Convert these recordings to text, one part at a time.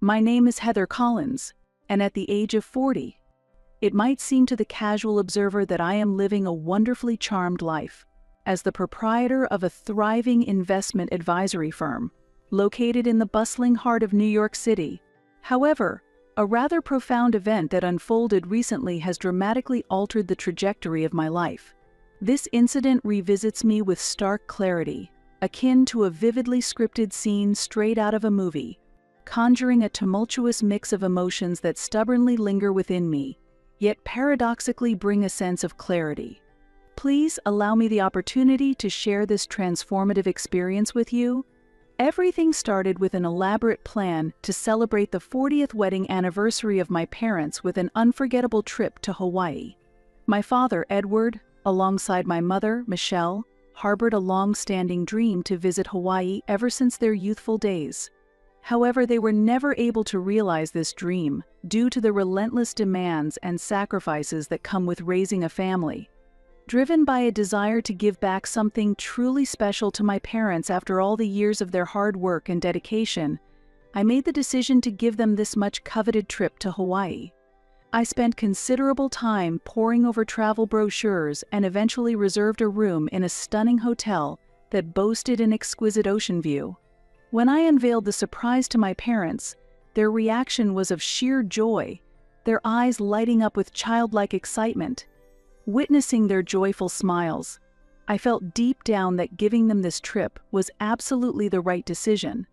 My name is Heather Collins, and at the age of 40, it might seem to the casual observer that I am living a wonderfully charmed life as the proprietor of a thriving investment advisory firm located in the bustling heart of New York City. However, a rather profound event that unfolded recently has dramatically altered the trajectory of my life. This incident revisits me with stark clarity, akin to a vividly scripted scene straight out of a movie, conjuring a tumultuous mix of emotions that stubbornly linger within me, yet paradoxically bring a sense of clarity. Please allow me the opportunity to share this transformative experience with you. Everything started with an elaborate plan to celebrate the 40th wedding anniversary of my parents with an unforgettable trip to Hawaii. My father, Edward, alongside my mother, Michelle, harbored a long-standing dream to visit Hawaii ever since their youthful days. However, they were never able to realize this dream due to the relentless demands and sacrifices that come with raising a family. Driven by a desire to give back something truly special to my parents after all the years of their hard work and dedication, I made the decision to give them this much-coveted trip to Hawaii. I spent considerable time poring over travel brochures and eventually reserved a room in a stunning hotel that boasted an exquisite ocean view. When I unveiled the surprise to my parents, their reaction was of sheer joy, their eyes lighting up with childlike excitement. Witnessing their joyful smiles, I felt deep down that giving them this trip was absolutely the right decision.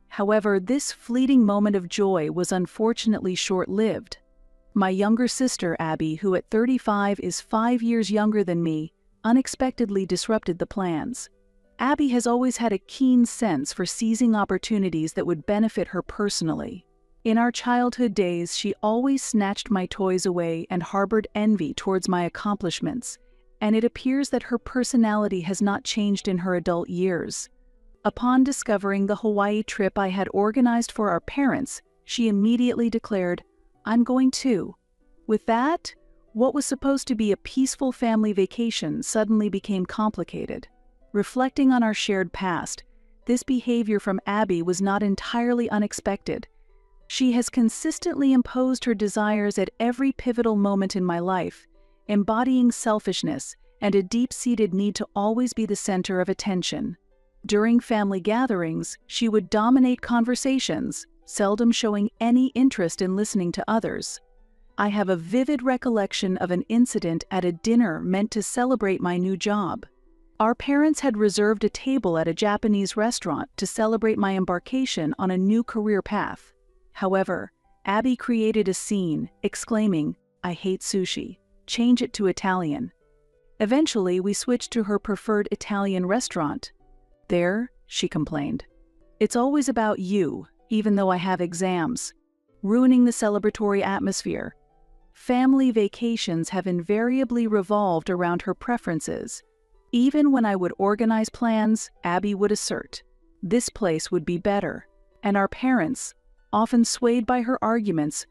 However, this fleeting moment of joy was unfortunately short-lived. My younger sister, Abby, who at 35 is 5 years younger than me, unexpectedly disrupted the plans. Abby has always had a keen sense for seizing opportunities that would benefit her personally. In our childhood days, she always snatched my toys away and harbored envy towards my accomplishments, and it appears that her personality has not changed in her adult years. Upon discovering the Hawaii trip I had organized for our parents, she immediately declared, "I'm going too." With that, what was supposed to be a peaceful family vacation suddenly became complicated. Reflecting on our shared past, this behavior from Abby was not entirely unexpected. She has consistently imposed her desires at every pivotal moment in my life, embodying selfishness and a deep-seated need to always be the center of attention. During family gatherings, she would dominate conversations, seldom showing any interest in listening to others. I have a vivid recollection of an incident at a dinner meant to celebrate my new job. Our parents had reserved a table at a Japanese restaurant to celebrate my embarkation on a new career path. However, Abby created a scene, exclaiming, "I hate sushi. Change it to Italian." Eventually, we switched to her preferred Italian restaurant. "There," she complained, "it's always about you, even though I have exams," ruining the celebratory atmosphere. Family vacations have invariably revolved around her preferences. Even when I would organize plans, Abby would assert, "This place would be better," and our parents, often swayed by her arguments,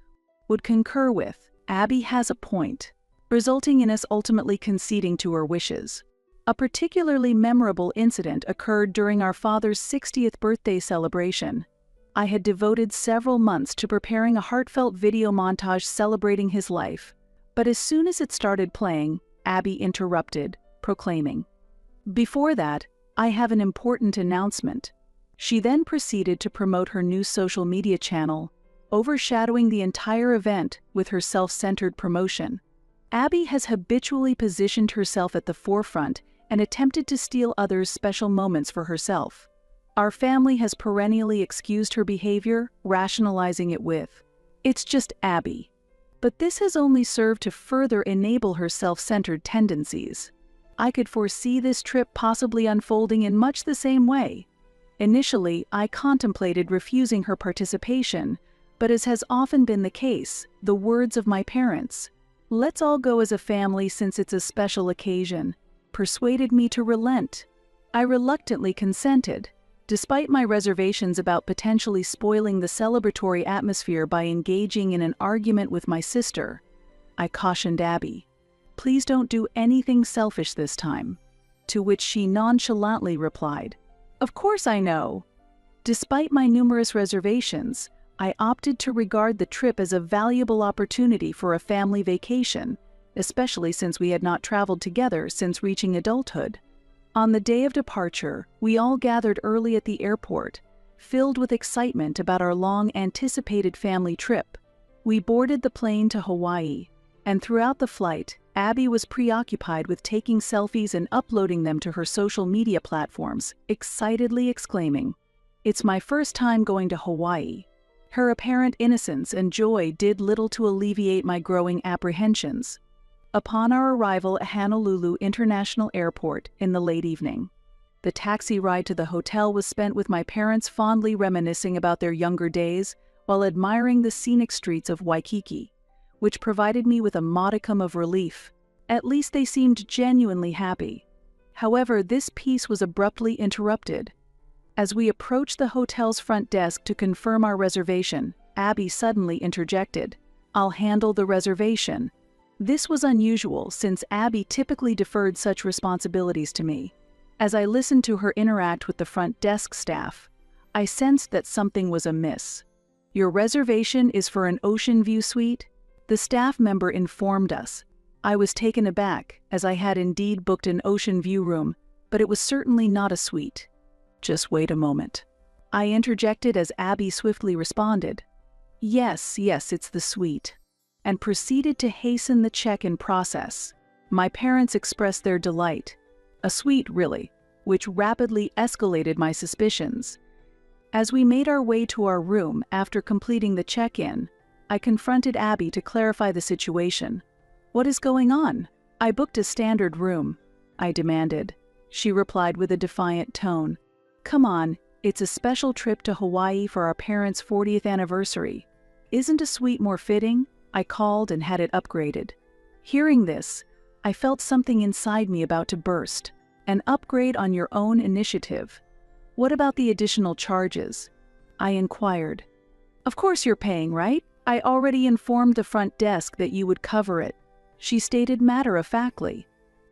would concur with, "Abby has a point," resulting in us ultimately conceding to her wishes. A particularly memorable incident occurred during our father's 60th birthday celebration. I had devoted several months to preparing a heartfelt video montage celebrating his life, but as soon as it started playing, Abby interrupted, proclaiming, "Before that, I have an important announcement." She then proceeded to promote her new social media channel, overshadowing the entire event with her self-centered promotion. Abby has habitually positioned herself at the forefront and attempted to steal others' special moments for herself. Our family has perennially excused her behavior, rationalizing it with, "It's just Abby." But this has only served to further enable her self-centered tendencies. I could foresee this trip possibly unfolding in much the same way. Initially, I contemplated refusing her participation, but as has often been the case, the words of my parents, "Let's all go as a family since it's a special occasion," persuaded me to relent. I reluctantly consented, despite my reservations about potentially spoiling the celebratory atmosphere by engaging in an argument with my sister. I cautioned Abby, "Please don't do anything selfish this time," to which she nonchalantly replied, "Of course I know." Despite my numerous reservations, I opted to regard the trip as a valuable opportunity for a family vacation, especially since we had not traveled together since reaching adulthood. On the day of departure, we all gathered early at the airport, filled with excitement about our long-anticipated family trip. We boarded the plane to Hawaii, and throughout the flight, Abby was preoccupied with taking selfies and uploading them to her social media platforms, excitedly exclaiming, "It's my first time going to Hawaii." Her apparent innocence and joy did little to alleviate my growing apprehensions. Upon our arrival at Honolulu International Airport in the late evening, the taxi ride to the hotel was spent with my parents fondly reminiscing about their younger days while admiring the scenic streets of Waikiki, which provided me with a modicum of relief. At least they seemed genuinely happy. However, this peace was abruptly interrupted. As we approached the hotel's front desk to confirm our reservation, Abby suddenly interjected, "I'll handle the reservation." This was unusual since Abby typically deferred such responsibilities to me. As I listened to her interact with the front desk staff, I sensed that something was amiss. "Your reservation is for an ocean view suite?" The staff member informed us. I was taken aback, as I had indeed booked an ocean view room, but it was certainly not a suite. "Just wait a moment," I interjected as Abby swiftly responded, Yes, it's the suite," and proceeded to hasten the check-in process. My parents expressed their delight. A suite, really, which rapidly escalated my suspicions. As we made our way to our room after completing the check-in, I confronted Abby to clarify the situation. "What is going on? I booked a standard room," I demanded. She replied with a defiant tone, "Come on, it's a special trip to Hawaii for our parents' 40th anniversary. Isn't a suite more fitting?" I called and had it upgraded. Hearing this, I felt something inside me about to burst. "An upgrade on your own initiative. What about the additional charges?" I inquired. "Of course you're paying, right? I already informed the front desk that you would cover it," she stated matter-of-factly.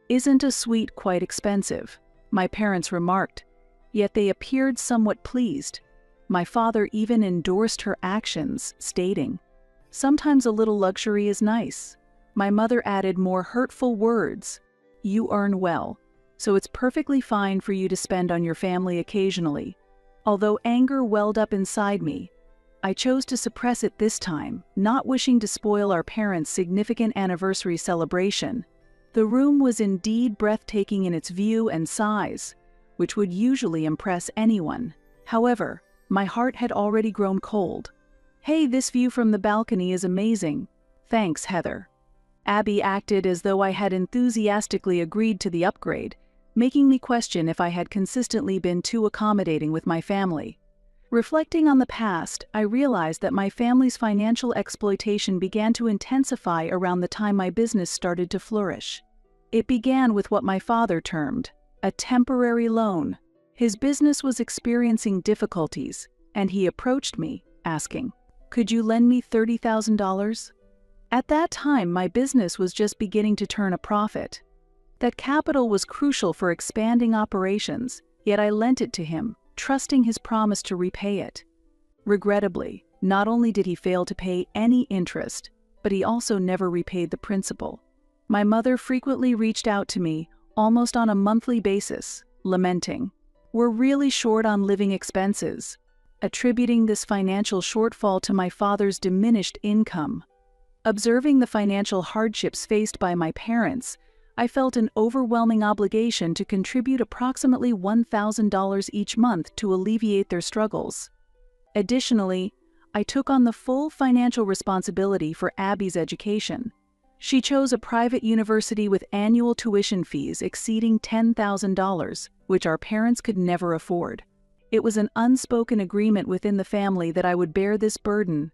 "Isn't a suite quite expensive?" my parents remarked, yet they appeared somewhat pleased. My father even endorsed her actions, stating, "Sometimes a little luxury is nice." My mother added more hurtful words, "You earn well, so it's perfectly fine for you to spend on your family occasionally." Although anger welled up inside me, I chose to suppress it this time, not wishing to spoil our parents' significant anniversary celebration. The room was indeed breathtaking in its view and size, which would usually impress anyone. However, my heart had already grown cold. "Hey, this view from the balcony is amazing. Thanks, Heather." Abby acted as though I had enthusiastically agreed to the upgrade, making me question if I had consistently been too accommodating with my family. Reflecting on the past, I realized that my family's financial exploitation began to intensify around the time my business started to flourish. It began with what my father termed a temporary loan. His business was experiencing difficulties, and he approached me, asking, "Could you lend me $30,000? At that time, my business was just beginning to turn a profit. That capital was crucial for expanding operations, yet I lent it to him, trusting his promise to repay it. Regrettably, not only did he fail to pay any interest, but he also never repaid the principal. My mother frequently reached out to me, almost on a monthly basis, lamenting, "We're really short on living expenses," attributing this financial shortfall to my father's diminished income. Observing the financial hardships faced by my parents, I felt an overwhelming obligation to contribute approximately $1,000 each month to alleviate their struggles. Additionally, I took on the full financial responsibility for Abby's education. She chose a private university with annual tuition fees exceeding $10,000, which our parents could never afford. It was an unspoken agreement within the family that I would bear this burden.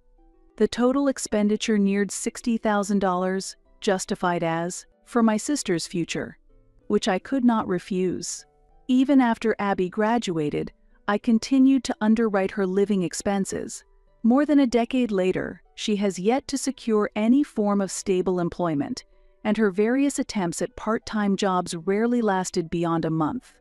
The total expenditure neared $60,000, justified as, for my sister's future, which I could not refuse. Even after Abby graduated, I continued to underwrite her living expenses. More than a decade later, she has yet to secure any form of stable employment, and her various attempts at part-time jobs rarely lasted beyond a month.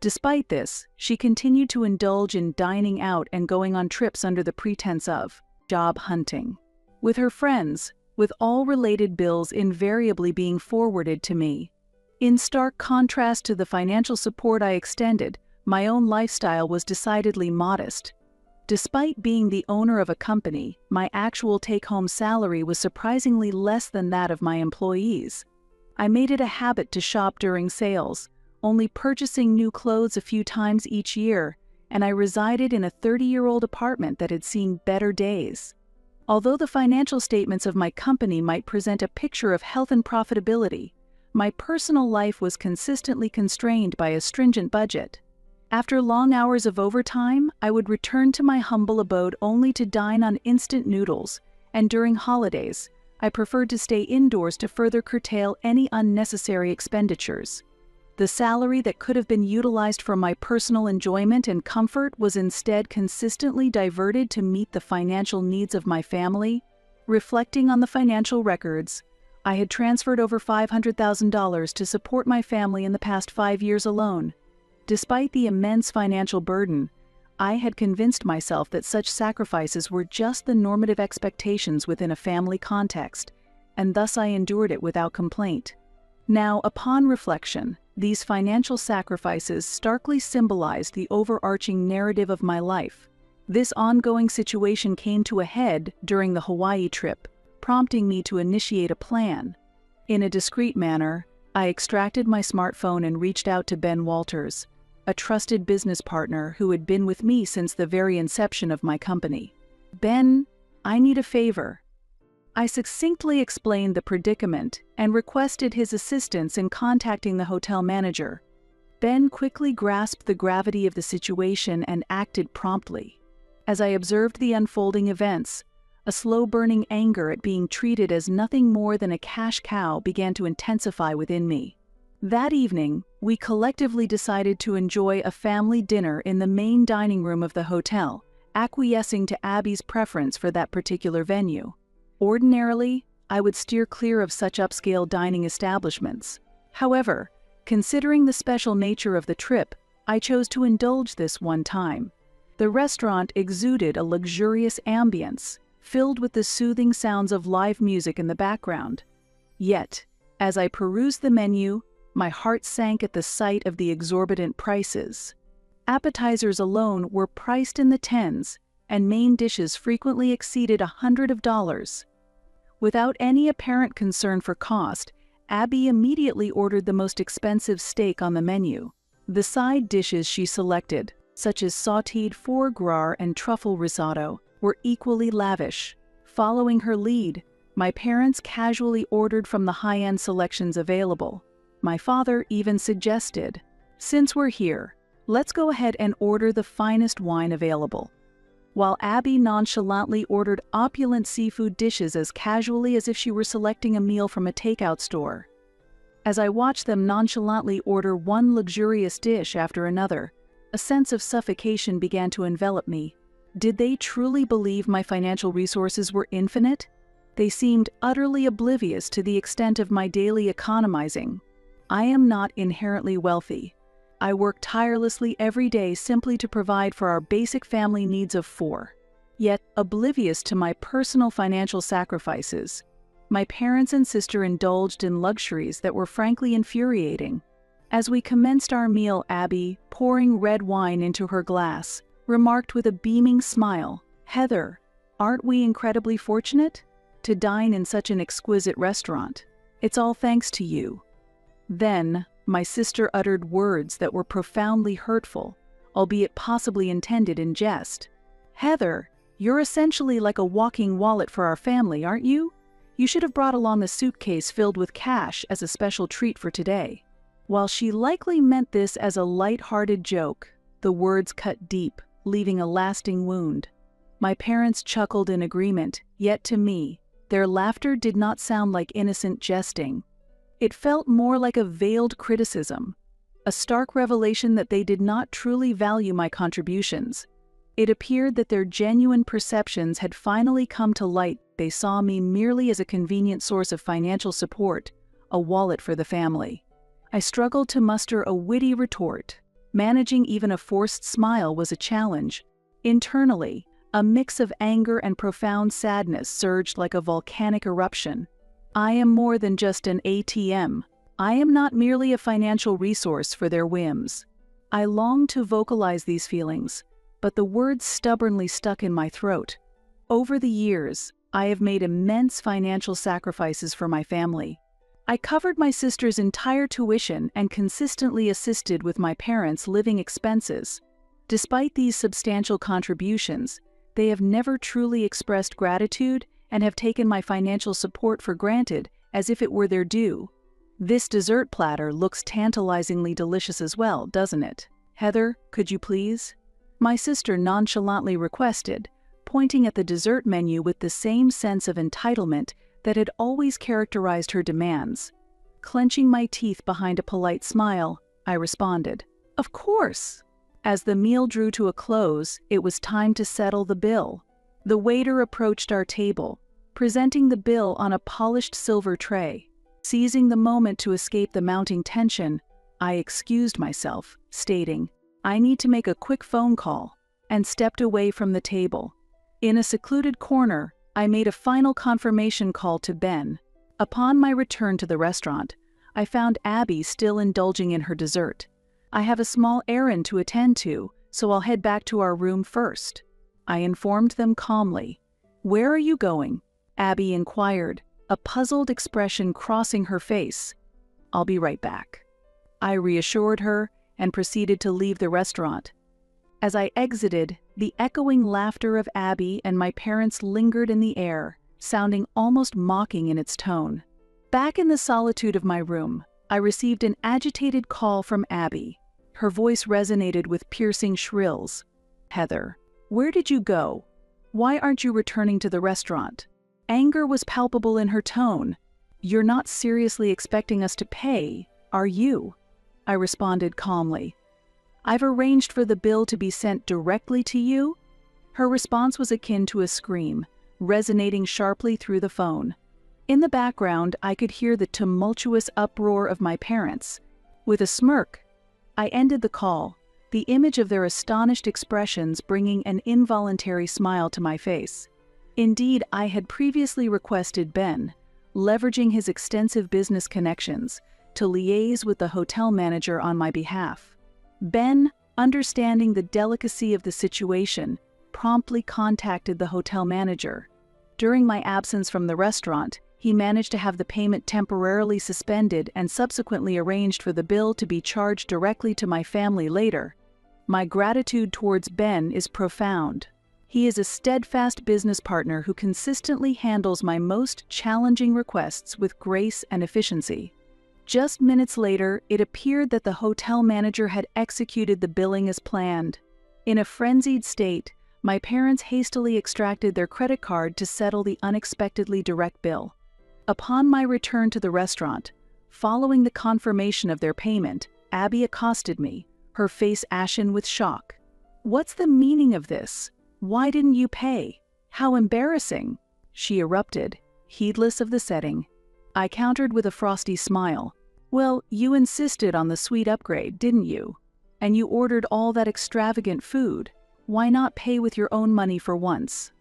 Despite this, she continued to indulge in dining out and going on trips under the pretense of job hunting with her friends, with all related bills invariably being forwarded to me. In stark contrast to the financial support I extended, my own lifestyle was decidedly modest. Despite being the owner of a company, my actual take-home salary was surprisingly less than that of my employees. I made it a habit to shop during sales, only purchasing new clothes a few times each year, and I resided in a 30-year-old apartment that had seen better days. Although the financial statements of my company might present a picture of health and profitability, my personal life was consistently constrained by a stringent budget. After long hours of overtime, I would return to my humble abode only to dine on instant noodles, and during holidays, I preferred to stay indoors to further curtail any unnecessary expenditures. The salary that could have been utilized for my personal enjoyment and comfort was instead consistently diverted to meet the financial needs of my family. Reflecting on the financial records, I had transferred over $500,000 to support my family in the past 5 years alone. Despite the immense financial burden, I had convinced myself that such sacrifices were just the normative expectations within a family context, and thus I endured it without complaint. Now, upon reflection, these financial sacrifices starkly symbolized the overarching narrative of my life. This ongoing situation came to a head during the Hawaii trip, prompting me to initiate a plan. In a discreet manner, I extracted my smartphone and reached out to Ben Walters, a trusted business partner who had been with me since the very inception of my company. "Ben, I need a favor." I succinctly explained the predicament and requested his assistance in contacting the hotel manager. Ben quickly grasped the gravity of the situation and acted promptly. As I observed the unfolding events, a slow-burning anger at being treated as nothing more than a cash cow began to intensify within me. That evening, we collectively decided to enjoy a family dinner in the main dining room of the hotel, acquiescing to Abby's preference for that particular venue. Ordinarily, I would steer clear of such upscale dining establishments. However, considering the special nature of the trip, I chose to indulge this one time. The restaurant exuded a luxurious ambience, filled with the soothing sounds of live music in the background. Yet, as I perused the menu, my heart sank at the sight of the exorbitant prices. Appetizers alone were priced in the tens, and main dishes frequently exceeded $100. Without any apparent concern for cost, Abby immediately ordered the most expensive steak on the menu. The side dishes she selected, such as sautéed foie gras and truffle risotto, were equally lavish. Following her lead, my parents casually ordered from the high-end selections available. My father even suggested, "Since we're here, let's go ahead and order the finest wine available," while Abby nonchalantly ordered opulent seafood dishes as casually as if she were selecting a meal from a takeout store. As I watched them nonchalantly order one luxurious dish after another, a sense of suffocation began to envelop me. Did they truly believe my financial resources were infinite? They seemed utterly oblivious to the extent of my daily economizing. I am not inherently wealthy. I work tirelessly every day simply to provide for our basic family needs of 4. Yet, oblivious to my personal financial sacrifices, my parents and sister indulged in luxuries that were frankly infuriating. As we commenced our meal, Abby, pouring red wine into her glass, remarked with a beaming smile, "Heather, aren't we incredibly fortunate to dine in such an exquisite restaurant? It's all thanks to you." Then, my sister uttered words that were profoundly hurtful, albeit possibly intended in jest. "Heather, you're essentially like a walking wallet for our family, aren't you? You should have brought along a suitcase filled with cash as a special treat for today." While she likely meant this as a light-hearted joke, the words cut deep, leaving a lasting wound. My parents chuckled in agreement, yet to me, their laughter did not sound like innocent jesting. It felt more like a veiled criticism, a stark revelation that they did not truly value my contributions. It appeared that their genuine perceptions had finally come to light. They saw me merely as a convenient source of financial support, a wallet for the family. I struggled to muster a witty retort. Managing even a forced smile was a challenge. Internally, a mix of anger and profound sadness surged like a volcanic eruption. I am more than just an ATM. I am not merely a financial resource for their whims. I longed to vocalize these feelings, but the words stubbornly stuck in my throat. Over the years, I have made immense financial sacrifices for my family. I covered my sister's entire tuition and consistently assisted with my parents' living expenses. Despite these substantial contributions, they have never truly expressed gratitude and have taken my financial support for granted as if it were their due. This dessert platter looks tantalizingly delicious as well, doesn't it? Heather, could you please? My sister nonchalantly requested, pointing at the dessert menu with the same sense of entitlement that had always characterized her demands. Clenching my teeth behind a polite smile, I responded, "Of course." As the meal drew to a close, it was time to settle the bill. The waiter approached our table, presenting the bill on a polished silver tray. Seizing the moment to escape the mounting tension, I excused myself, stating, "I need to make a quick phone call," and stepped away from the table. In a secluded corner, I made a final confirmation call to Ben. Upon my return to the restaurant, I found Abby still indulging in her dessert. "I have a small errand to attend to, so I'll head back to our room first," I informed them calmly. "Where are you going?" Abby inquired, a puzzled expression crossing her face. "I'll be right back," I reassured her and proceeded to leave the restaurant. As I exited, the echoing laughter of Abby and my parents lingered in the air, sounding almost mocking in its tone. Back in the solitude of my room, I received an agitated call from Abby. Her voice resonated with piercing shrills. "Heather, where did you go? Why aren't you returning to the restaurant?" Anger was palpable in her tone. "You're not seriously expecting us to pay, are you?" I responded calmly. "I've arranged for the bill to be sent directly to you." Her response was akin to a scream, resonating sharply through the phone. In the background, I could hear the tumultuous uproar of my parents. With a smirk, I ended the call, the image of their astonished expressions bringing an involuntary smile to my face. Indeed, I had previously requested Ben, leveraging his extensive business connections, to liaise with the hotel manager on my behalf. Ben, understanding the delicacy of the situation, promptly contacted the hotel manager. During my absence from the restaurant, he managed to have the payment temporarily suspended and subsequently arranged for the bill to be charged directly to my family later. My gratitude towards Ben is profound. He is a steadfast business partner who consistently handles my most challenging requests with grace and efficiency. Just minutes later, it appeared that the hotel manager had executed the billing as planned. In a frenzied state, my parents hastily extracted their credit card to settle the unexpectedly direct bill. Upon my return to the restaurant, following the confirmation of their payment, Abby accosted me, her face ashen with shock. "What's the meaning of this? Why didn't you pay? How embarrassing!" she erupted, heedless of the setting. I countered with a frosty smile. "Well, you insisted on the suite upgrade, didn't you? And you ordered all that extravagant food. Why not pay with your own money for once?"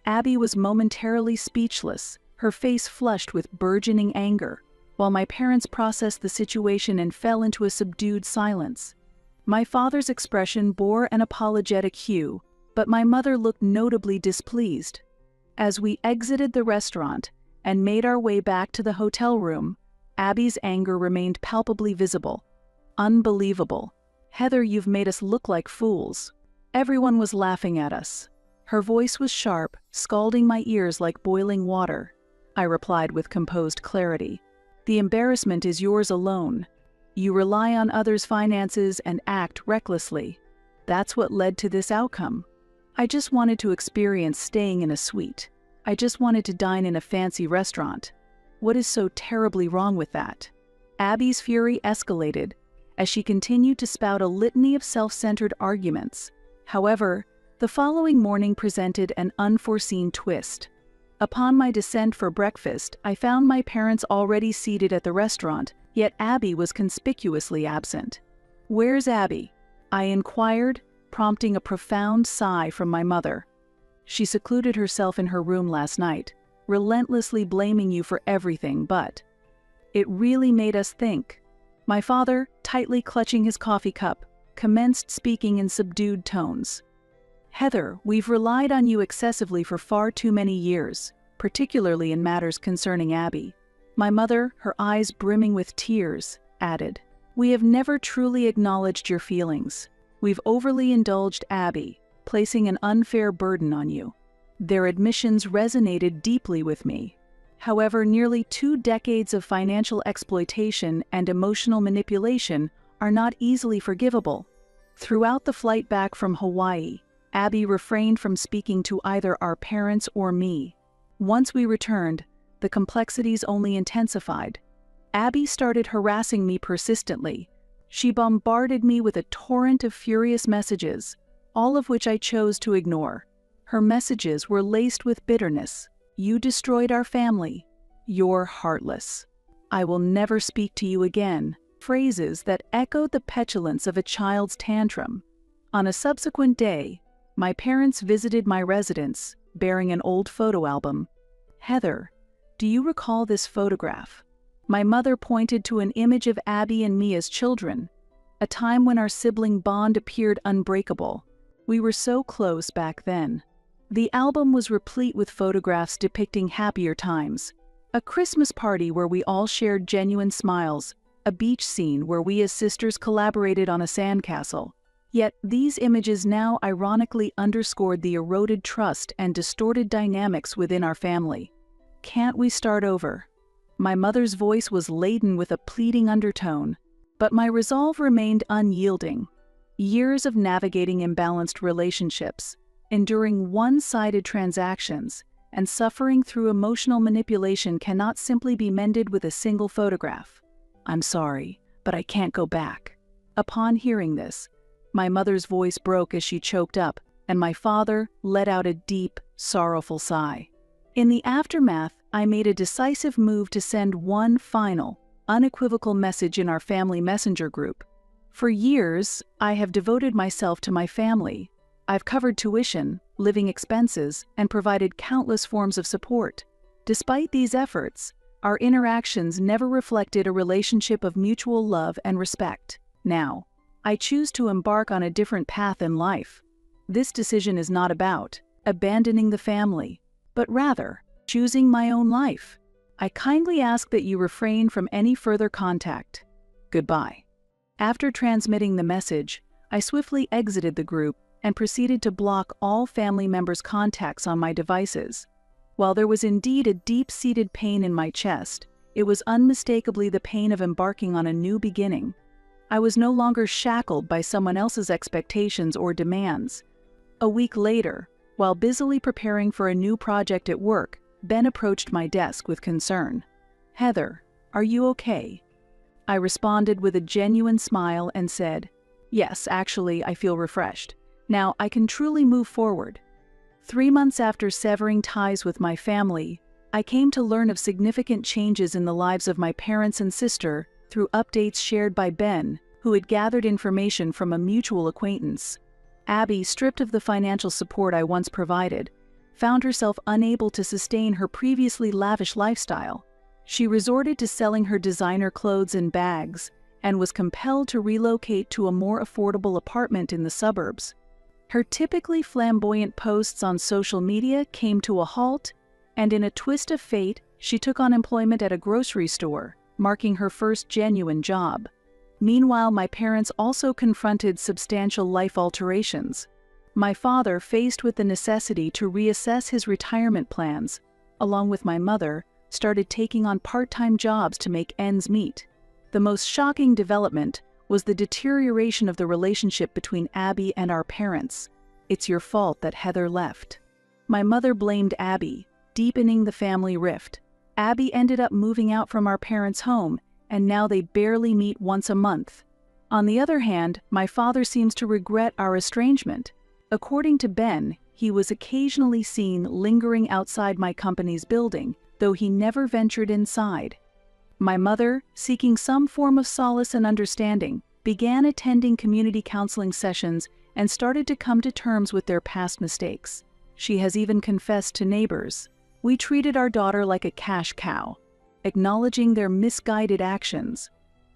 Abby was momentarily speechless, her face flushed with burgeoning anger, while my parents processed the situation and fell into a subdued silence. My father's expression bore an apologetic hue, but my mother looked notably displeased. As we exited the restaurant and made our way back to the hotel room, Abby's anger remained palpably visible. "Unbelievable. Heather, you've made us look like fools." Everyone was laughing at us. Her voice was sharp, scalding my ears like boiling water. I replied with composed clarity. "The embarrassment is yours alone. You rely on others' finances and act recklessly. That's what led to this outcome. I just wanted to experience staying in a suite. I just wanted to dine in a fancy restaurant. What is so terribly wrong with that?" Abby's fury escalated as she continued to spout a litany of self-centered arguments. However, the following morning presented an unforeseen twist. Upon my descent for breakfast, I found my parents already seated at the restaurant, yet Abby was conspicuously absent. "Where's Abby?" I inquired, prompting a profound sigh from my mother. She secluded herself in her room last night, relentlessly blaming you for everything, but it really made us think. My father, tightly clutching his coffee cup, commenced speaking in subdued tones. Heather, we've relied on you excessively for far too many years, particularly in matters concerning Abby. My mother, her eyes brimming with tears, added, we have never truly acknowledged your feelings. We've overly indulged Abby, placing an unfair burden on you. Their admissions resonated deeply with me. However, nearly 2 decades of financial exploitation and emotional manipulation are not easily forgivable. Throughout the flight back from Hawaii, Abby refrained from speaking to either our parents or me. Once we returned, the complexities only intensified. Abby started harassing me persistently. She bombarded me with a torrent of furious messages, all of which I chose to ignore. Her messages were laced with bitterness. You destroyed our family. You're heartless. I will never speak to you again. Phrases that echoed the petulance of a child's tantrum. On a subsequent day, my parents visited my residence, bearing an old photo album. Heather, do you recall this photograph? My mother pointed to an image of Abby and me as children, a time when our sibling bond appeared unbreakable. We were so close back then. The album was replete with photographs depicting happier times. A Christmas party where we all shared genuine smiles, a beach scene where we as sisters collaborated on a sandcastle. Yet these images now ironically underscored the eroded trust and distorted dynamics within our family. Can't we start over? My mother's voice was laden with a pleading undertone, but my resolve remained unyielding. Years of navigating imbalanced relationships, enduring one-sided transactions, and suffering through emotional manipulation cannot simply be mended with a single photograph. I'm sorry, but I can't go back. Upon hearing this, my mother's voice broke as she choked up, and my father let out a deep, sorrowful sigh. In the aftermath, I made a decisive move to send one final, unequivocal message in our family messenger group. For years, I have devoted myself to my family. I've covered tuition, living expenses, and provided countless forms of support. Despite these efforts, our interactions never reflected a relationship of mutual love and respect. Now, I choose to embark on a different path in life. This decision is not about abandoning the family, but rather choosing my own life. I kindly ask that you refrain from any further contact. Goodbye. After transmitting the message, I swiftly exited the group and proceeded to block all family members' contacts on my devices. While there was indeed a deep-seated pain in my chest, it was unmistakably the pain of embarking on a new beginning. I was no longer shackled by someone else's expectations or demands. A week later, while busily preparing for a new project at work, Ben approached my desk with concern. Heather, are you okay? I responded with a genuine smile and said, yes, actually, I feel refreshed. Now I can truly move forward. 3 months after severing ties with my family, I came to learn of significant changes in the lives of my parents and sister through updates shared by Ben, who had gathered information from a mutual acquaintance. Abby, stripped of the financial support I once provided, found herself unable to sustain her previously lavish lifestyle. She resorted to selling her designer clothes and bags and was compelled to relocate to a more affordable apartment in the suburbs. Her typically flamboyant posts on social media came to a halt, and in a twist of fate, she took on employment at a grocery store, marking her first genuine job. Meanwhile, my parents also confronted substantial life alterations. My father, faced with the necessity to reassess his retirement plans, along with my mother, started taking on part-time jobs to make ends meet. The most shocking development was the deterioration of the relationship between Abby and our parents. It's your fault that Heather left. My mother blamed Abby, deepening the family rift. Abby ended up moving out from our parents' home, and now they barely meet once a month. On the other hand, my father seems to regret our estrangement. According to Ben, he was occasionally seen lingering outside my company's building, though he never ventured inside. My mother, seeking some form of solace and understanding, began attending community counseling sessions, and started to come to terms with their past mistakes. She has even confessed to neighbors. We treated our daughter like a cash cow, acknowledging their misguided actions.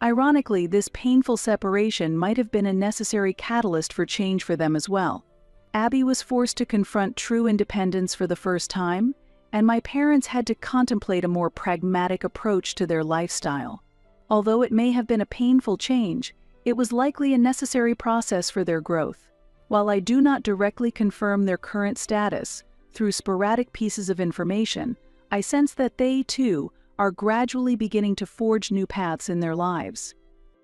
Ironically, this painful separation might have been a necessary catalyst for change for them as well. Abby was forced to confront true independence for the first time, and my parents had to contemplate a more pragmatic approach to their lifestyle. Although it may have been a painful change, it was likely a necessary process for their growth. While I do not directly confirm their current status, through sporadic pieces of information, I sense that they, too, are gradually beginning to forge new paths in their lives.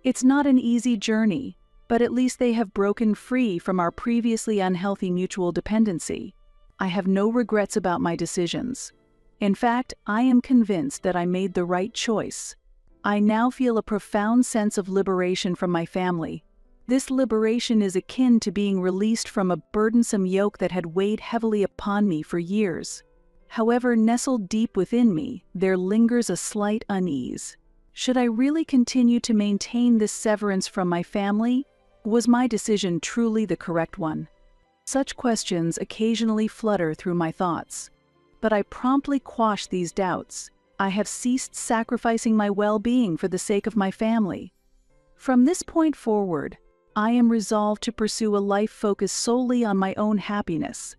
It's not an easy journey, but at least they have broken free from our previously unhealthy mutual dependency. I have no regrets about my decisions. In fact, I am convinced that I made the right choice. I now feel a profound sense of liberation from my family. This liberation is akin to being released from a burdensome yoke that had weighed heavily upon me for years. However, nestled deep within me, there lingers a slight unease. Should I really continue to maintain this severance from my family? Was my decision truly the correct one? Such questions occasionally flutter through my thoughts. But I promptly quash these doubts. I have ceased sacrificing my well-being for the sake of my family. From this point forward, I am resolved to pursue a life focused solely on my own happiness.